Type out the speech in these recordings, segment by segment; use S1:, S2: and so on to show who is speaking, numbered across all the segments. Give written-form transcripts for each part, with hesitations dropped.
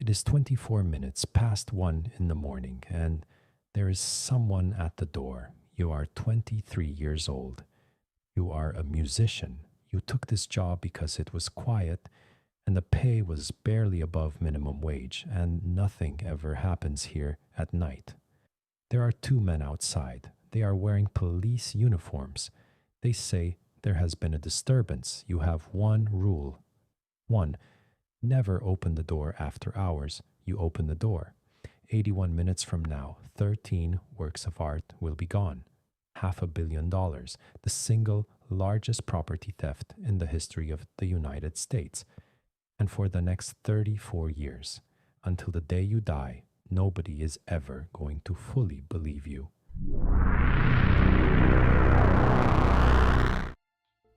S1: It is 24 minutes past 1 in the morning, and there is someone at the door. You are 23 years old. You are a musician. You took this job because it was quiet and the pay was barely above minimum wage, and nothing ever happens here at night. There are two men outside. They are wearing police uniforms. They say there has been a disturbance. You have one rule. One, never open the door after hours. You open the door. 81 minutes from now, 13 works of art will be gone. $500 million, the single largest property theft in the history of the United States. And for the next 34 years, until the day you die, nobody is ever going to fully believe you.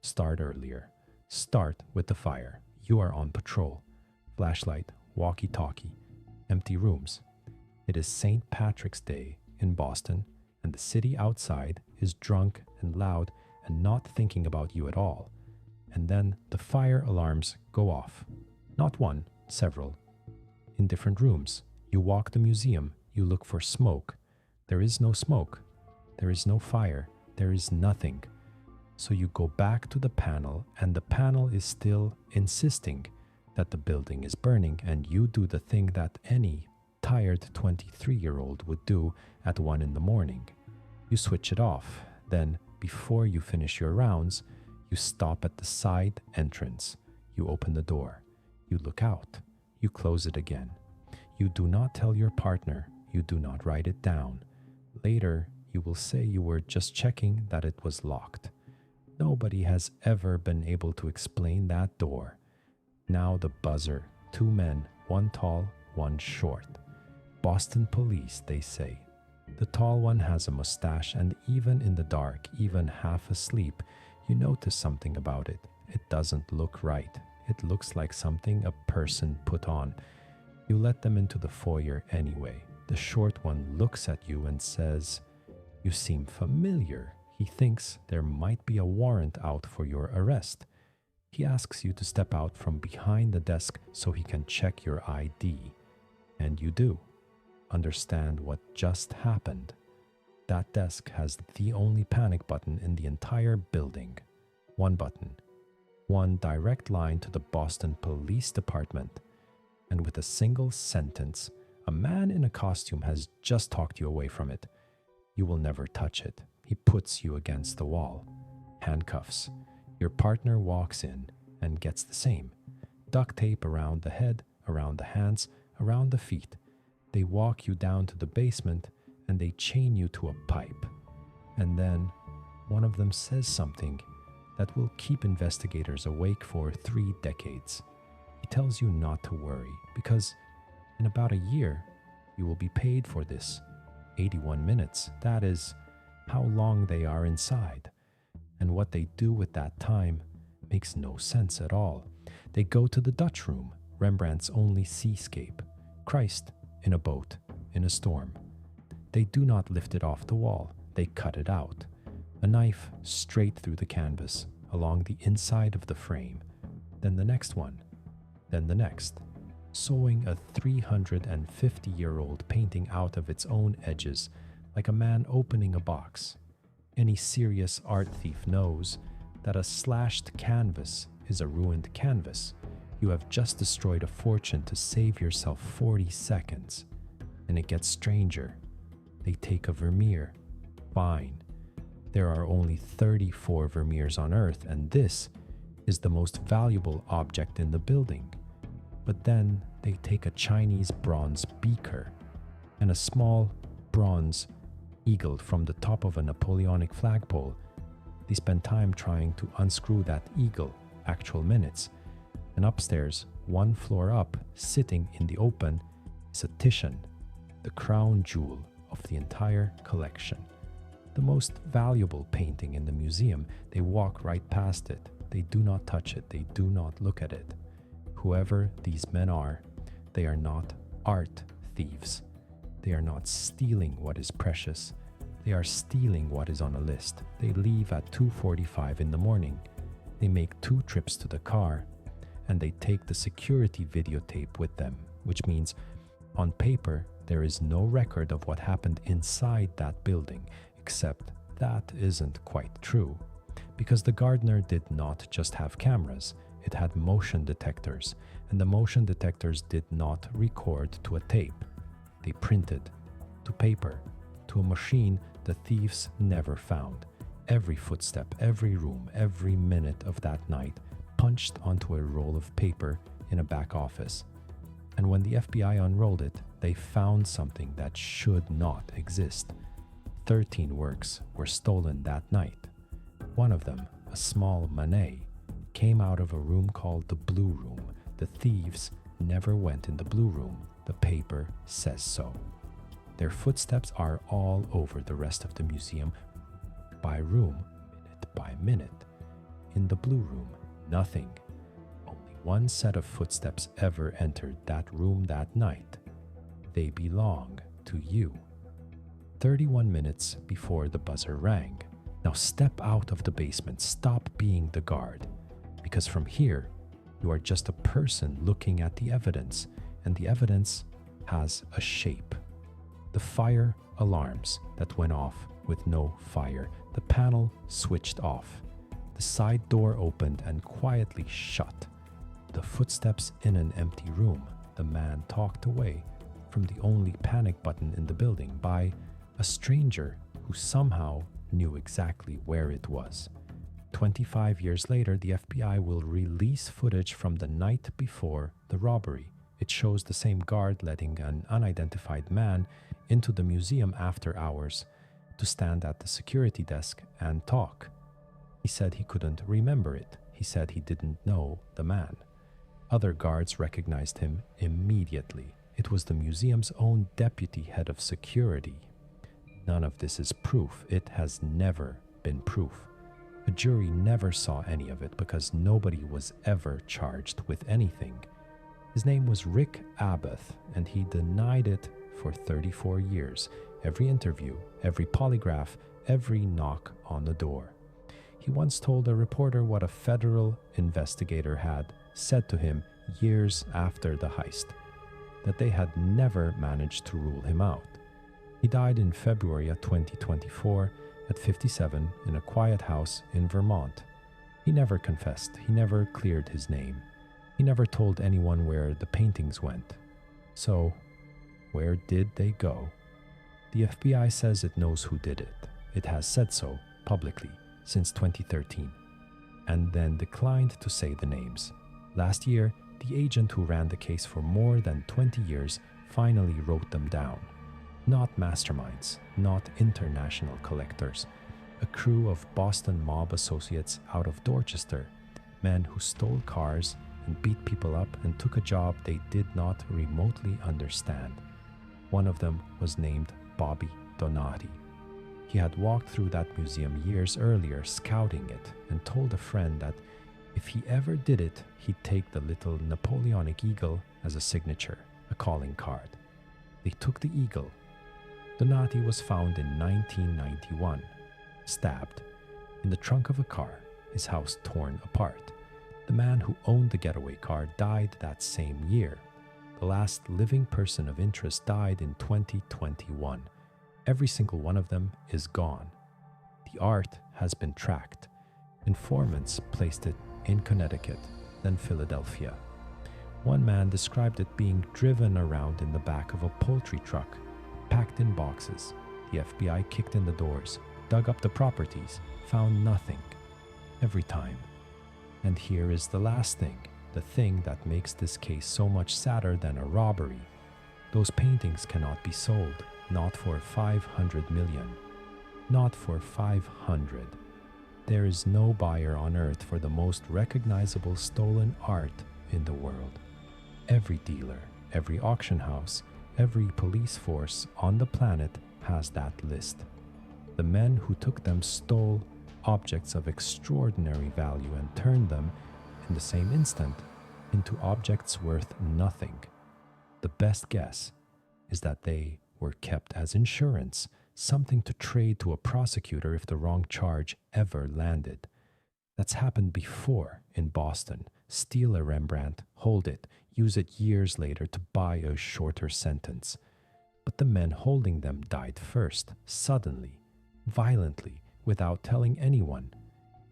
S1: Start earlier. Start with the fire. You are on patrol. Flashlight, walkie-talkie, empty rooms. It is St. Patrick's Day in Boston, and the city outside is drunk and loud and not thinking about you at all. And then the fire alarms go off. Not one, several. In different rooms. You walk the museum. You look for smoke. There is no smoke. There is no fire. There is nothing. So you go back to the panel, and the panel is still insisting that the building is burning, and you do the thing that any tired 23-year-old would do at 1 in the morning. You switch it off. Then, before you finish your rounds, you stop at the side entrance. You open the door. You look out. You close it again. You do not tell your partner. You do not write it down. Later, you will say you were just checking that it was locked. Nobody has ever been able to explain that door. Now the buzzer. 2 men, one tall, one short. Boston police, they say. The tall one has a mustache, and even in the dark, even half asleep, you notice something about it. It doesn't look right. It looks like something a person put on. You let them into the foyer anyway. The short one looks at you and says, "You seem familiar." He thinks there might be a warrant out for your arrest. He asks you to step out from behind the desk so he can check your ID. And you do. Understand what just happened. That desk has the only panic button in the entire building. One button. One direct line to the Boston Police Department. And with a single sentence, a man in a costume has just talked you away from it. You will never touch it. He puts you against the wall. Handcuffs. Your partner walks in and gets the same. Duct tape around the head, around the hands, around the feet. They walk you down to the basement and they chain you to a pipe. And then one of them says something that will keep investigators awake for 3 decades. He tells you not to worry because in about a year you will be paid for this. 81 minutes, that is how long they are inside. And what they do with that time makes no sense at all. They go to the Dutch room, Rembrandt's only seascape. Christ in a boat, in a storm. They do not lift it off the wall. They cut it out. A knife straight through the canvas, along the inside of the frame. Then the next one. Then the next. Sewing a 350-year-old painting out of its own edges, like a man opening a box. Any serious art thief knows that a slashed canvas is a ruined canvas. You have just destroyed a fortune to save yourself 40 seconds. And it gets stranger. They take a Vermeer. Fine. There are only 34 Vermeers on Earth, and this is the most valuable object in the building. But then they take a Chinese bronze beaker and a small bronze eagle from the top of a Napoleonic flagpole. They spend time trying to unscrew that eagle, actual minutes. And upstairs, 1 floor up, sitting in the open, is a Titian, the crown jewel of the entire collection. The most valuable painting in the museum. They walk right past it. They do not touch it. They do not look at it. Whoever these men are, they are not art thieves. They are not stealing what is precious. They are stealing what is on a list. They leave at 2:45 in the morning. They make 2 trips to the car, and they take the security videotape with them. which means on paper there is no record of what happened inside that building, except that isn't quite true, because the gardener did not just have cameras, it had motion detectors, and the motion detectors did not record to a tape. They printed to paper, to a machine the thieves never found. Every footstep, every room, every minute of that night punched onto a roll of paper in a back office. And when the FBI unrolled it, they found something that should not exist. 13 works were stolen that night. One of them, a small Manet, came out of a room called the Blue Room. The thieves never went in the Blue Room. The paper says so. Their footsteps are all over the rest of the museum, by room, minute by minute. In the Blue Room, nothing. Only one set of footsteps ever entered that room that night. They belong to you. 31 minutes before the buzzer rang. Now step out of the basement, stop being the guard, because from here, you are just a person looking at the evidence, and the evidence has a shape. The fire alarms that went off with no fire. The panel switched off. The side door opened and quietly shut. The footsteps in an empty room. The man talked away from the only panic button in the building by a stranger who somehow knew exactly where it was. 25 years later, the FBI will release footage from the night before the robbery. It shows the same guard letting an unidentified man into the museum after hours to stand at the security desk and talk. He said he couldn't remember it. He said he didn't know the man. Other guards recognized him immediately. It was the museum's own deputy head of security. None of this is proof. It has never been proof. A jury never saw any of it because nobody was ever charged with anything. His name was Rick Abath, and he denied it for 34 years. Every interview, every polygraph, every knock on the door. He once told a reporter what a federal investigator had said to him years after the heist, that they had never managed to rule him out. He died in February of 2024 at 57 in a quiet house in Vermont. He never confessed. He never cleared his name. He never told anyone where the paintings went. So, where did they go? The FBI says it knows who did it. It has said so publicly since 2013, and then declined to say the names. Last year, the agent who ran the case for more than 20 years finally wrote them down. Not masterminds, not international collectors, a crew of Boston mob associates out of Dorchester, men who stole cars and beat people up and took a job they did not remotely understand. One of them was named Bobby Donati. He had walked through that museum years earlier scouting it and told a friend that if he ever did it, he'd take the little Napoleonic eagle as a signature, a calling card. They took the eagle. Donati was found in 1991, stabbed, in the trunk of a car, his house torn apart. The man who owned the getaway car died that same year. The last living person of interest died in 2021. Every single one of them is gone. The art has been tracked. Informants placed it in Connecticut, then Philadelphia. One man described it being driven around in the back of a poultry truck, packed in boxes. The FBI kicked in the doors, dug up the properties, found nothing. Every time. And here is the last thing, the thing that makes this case so much sadder than a robbery. Those paintings cannot be sold, not for 500 million. Not for 500. There is no buyer on earth for the most recognizable stolen art in the world. Every dealer, every auction house, every police force on the planet has that list. The men who took them stole objects of extraordinary value and turned them, in the same instant, into objects worth nothing. The best guess is that they were kept as insurance, something to trade to a prosecutor if the wrong charge ever landed. That's happened before in Boston. Steal a Rembrandt, hold it, use it years later to buy a shorter sentence. But the men holding them died first, suddenly, violently, without telling anyone,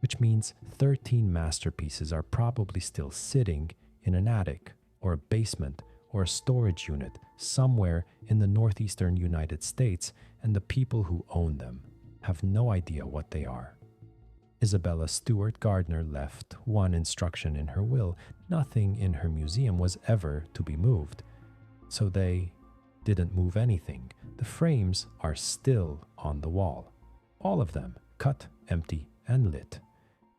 S1: which means 13 masterpieces are probably still sitting in an attic or a basement or a storage unit somewhere in the northeastern United States, and the people who own them have no idea what they are. Isabella Stewart Gardner left one instruction in her will: nothing in her museum was ever to be moved. So they didn't move anything. The frames are still on the wall. All of them, cut, empty, and lit,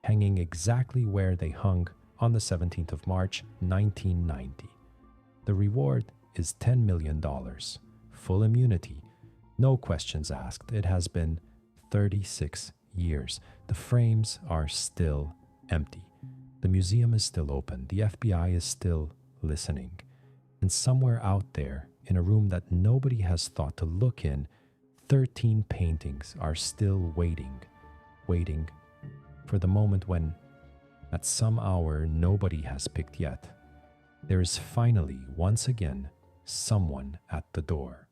S1: hanging exactly where they hung on the 17th of March, 1990. The reward is $10 million, full immunity, no questions asked. It has been 36 years. The frames are still empty. The museum is still open. The FBI is still listening. And somewhere out there, in a room that nobody has thought to look in, 13 paintings are still waiting for the moment when, at some hour nobody has picked yet, there is finally, once again, someone at the door.